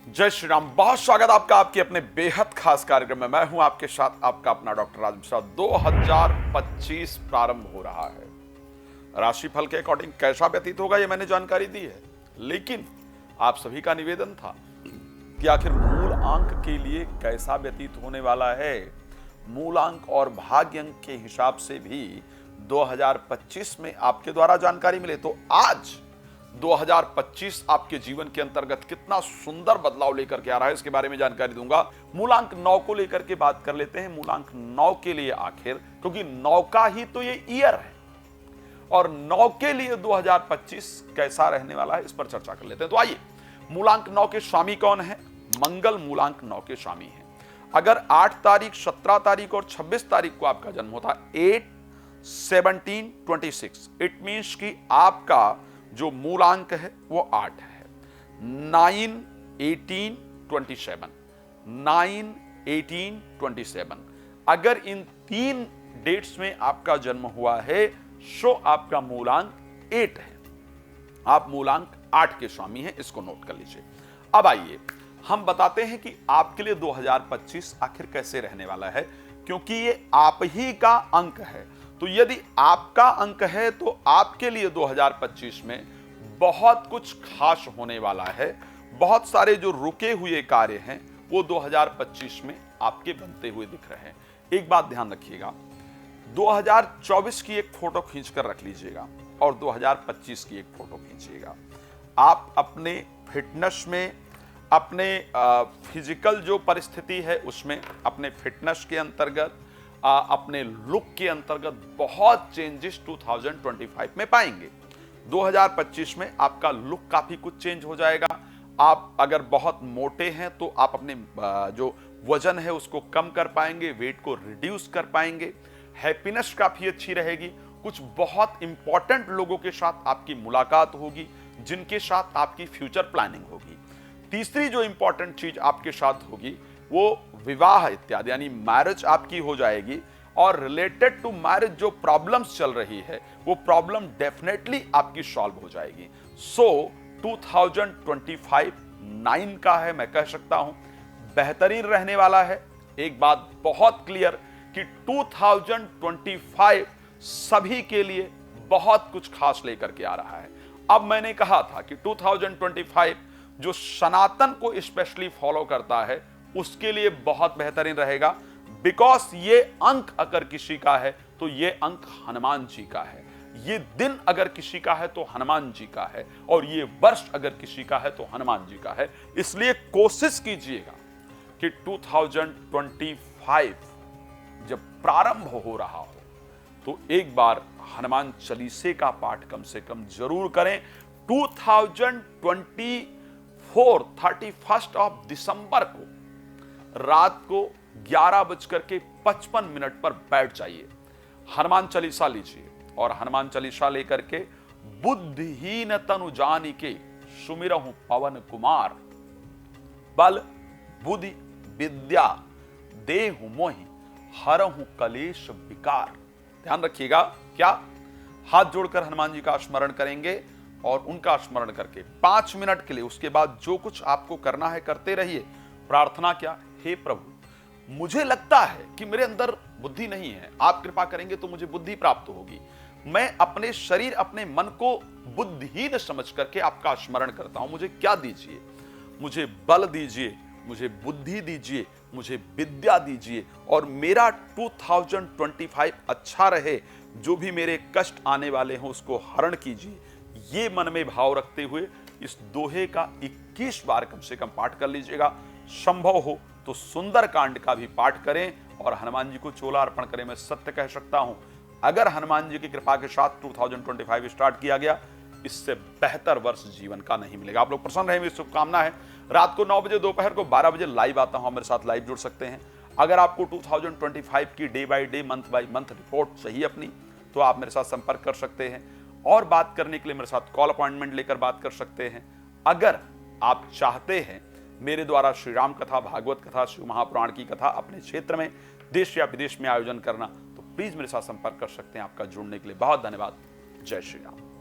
जय श्री राम। बहुत स्वागत आपका आपके अपने बेहद खास कार्यक्रम में। मैं हूं आपके साथ आपका अपना डॉक्टर राज मिश्रा। 2025 प्रारंभ हो रहा है। राशिफल के अकॉर्डिंग कैसा व्यतीत होगा ये मैंने जानकारी दी है, लेकिन आप सभी का निवेदन था कि आखिर मूल अंक के लिए कैसा व्यतीत होने वाला है। मूल अंक और भाग्य अंक के हिसाब से भी 2025 में आपके द्वारा जानकारी मिले, तो आज 2025 आपके जीवन के अंतर्गत कितना सुंदर बदलाव लेकर के आ रहा है इसके बारे में जानकारी दूंगा। मूलांक 9 को लेकर के बात कर लेते हैं। मूलांक 9 के लिए आखिर, क्योंकि 9 का ही तो ये ईयर है और 9 के लिए 2025 कैसा रहने वाला है इस पर चर्चा कर लेते हैं। तो आइए, मूलांक 9 के स्वामी कौन है? मंगल मूलांक 9 के स्वामी है। अगर 8 तारीख, 17 तारीख और 26 तारीख को आपका जन्म होता है, 8, 17, 26, इट मीन्स कि आपका जो मूलांक है वो 8 है। 9, 18, 27, 9, 18, 27। अगर इन 3 डेट्स में आपका जन्म हुआ है सो आपका मूलांक 8 है। आप मूलांक 8 के स्वामी हैं, इसको नोट कर लीजिए। अब आइए हम बताते हैं कि आपके लिए 2025 आखिर कैसे रहने वाला है, क्योंकि ये आप ही का अंक है। तो यदि आपका अंक है तो आपके लिए 2025 में बहुत कुछ खास होने वाला है। बहुत सारे जो रुके हुए कार्य हैं वो 2025 में आपके बनते हुए दिख रहे हैं। एक बात ध्यान रखिएगा, 2024 की एक फोटो खींचकर रख लीजिएगा और 2025 की एक फोटो खींचिएगा। आप अपने फिटनेस में, अपने फिजिकल जो परिस्थिति है उसमें, अपने फिटनेस के अंतर्गत, अपने लुक के अंतर्गत बहुत चेंजेस 2025 में पाएंगे। 2025 में आपका लुक काफी कुछ चेंज हो जाएगा। आप अगर बहुत मोटे हैं तो आप अपने जो वजन है उसको कम कर पाएंगे, वेट को रिड्यूस कर पाएंगे। हैप्पीनेस काफी अच्छी रहेगी। कुछ बहुत इंपॉर्टेंट लोगों के साथ आपकी मुलाकात होगी जिनके साथ आपकी फ्यूचर प्लानिंग होगी। तीसरी जो इंपॉर्टेंट चीज आपके साथ होगी वो विवाह इत्यादि, यानी मैरिज आपकी हो जाएगी। और रिलेटेड टू मैरिज जो प्रॉब्लम्स चल रही है वो प्रॉब्लम डेफिनेटली आपकी सॉल्व हो जाएगी। सो 2025 9 का है, मैं कह सकता हूं बेहतरीन रहने वाला है। एक बात बहुत क्लियर कि 2025 सभी के लिए बहुत कुछ खास लेकर के आ रहा है। अब मैंने कहा था कि 2025 जो सनातन को स्पेशली फॉलो करता है उसके लिए बहुत बेहतरीन रहेगा। बिकॉज ये अंक अगर किसी का है तो ये अंक हनुमान जी का है, ये दिन अगर किसी का है तो हनुमान जी का है, और ये वर्ष अगर किसी का है तो हनुमान जी का है। इसलिए कोशिश कीजिएगा कि 2025 जब प्रारंभ हो रहा हो तो एक बार हनुमान चालीसे का पाठ कम से कम जरूर करें। 2024 31 दिसंबर को रात को 11:55 पर बैठ जाइए, हनुमान चालीसा लीजिए और हनुमान चालीसा लेकर के बुद्धिहीन तनु जानिके सुमिरहु पवन कुमार, बल बुद्धि विद्या देहु मोहि हरहु कलेश विकार। ध्यान रखिएगा, क्या हाथ जोड़कर हनुमान जी का स्मरण करेंगे और उनका स्मरण करके 5 मिनट के लिए, उसके बाद जो कुछ आपको करना है करते रहिए। प्रार्थना क्या? हे प्रभु, मुझे लगता है कि मेरे अंदर बुद्धि नहीं है, आप कृपा करेंगे तो मुझे बुद्धि प्राप्त होगी। मैं अपने शरीर, अपने मन को बुद्धिहीन समझ करके आपका स्मरण करता हूं। मुझे क्या दीजिए? मुझे बल दीजिए, मुझे बुद्धि दीजिए, मुझे विद्या दीजिए, और मेरा 2025 अच्छा रहे। जो भी मेरे कष्ट आने वाले हैं उसको हरण कीजिए। ये मन में भाव रखते हुए इस दोहे का 21 बार कम से कम पाठ कर लीजिएगा। संभव हो तो सुंदर कांड का भी पाठ करें और हनुमान जी को चोला अर्पण करें। मैं सत्य कह सकता हूं, अगर हनुमान जी की कृपा के साथ 2025 स्टार्ट किया गया, इससे बेहतर वर्ष जीवन का नहीं मिलेगा। आप लोग प्रसन्न रहे, मेरी शुभकामना है। रात को 9 बजे, दोपहर को 12 बजे लाइव आता हूं, मेरे साथ लाइव जुड़ सकते हैं। अगर आपको 2025 की day by day, month by month report चाहिए अपनी, तो आप मेरे साथ संपर्क कर सकते हैं और बात करने के लिए मेरे साथ कॉल अपॉइंटमेंट लेकर बात कर सकते हैं। अगर आप चाहते हैं मेरे द्वारा श्री राम कथा, भागवत कथा, शिव महापुराण की कथा अपने क्षेत्र में, देश या विदेश में आयोजन करना, तो प्लीज मेरे साथ संपर्क कर सकते हैं। आपका जुड़ने के लिए बहुत धन्यवाद। जय श्री राम।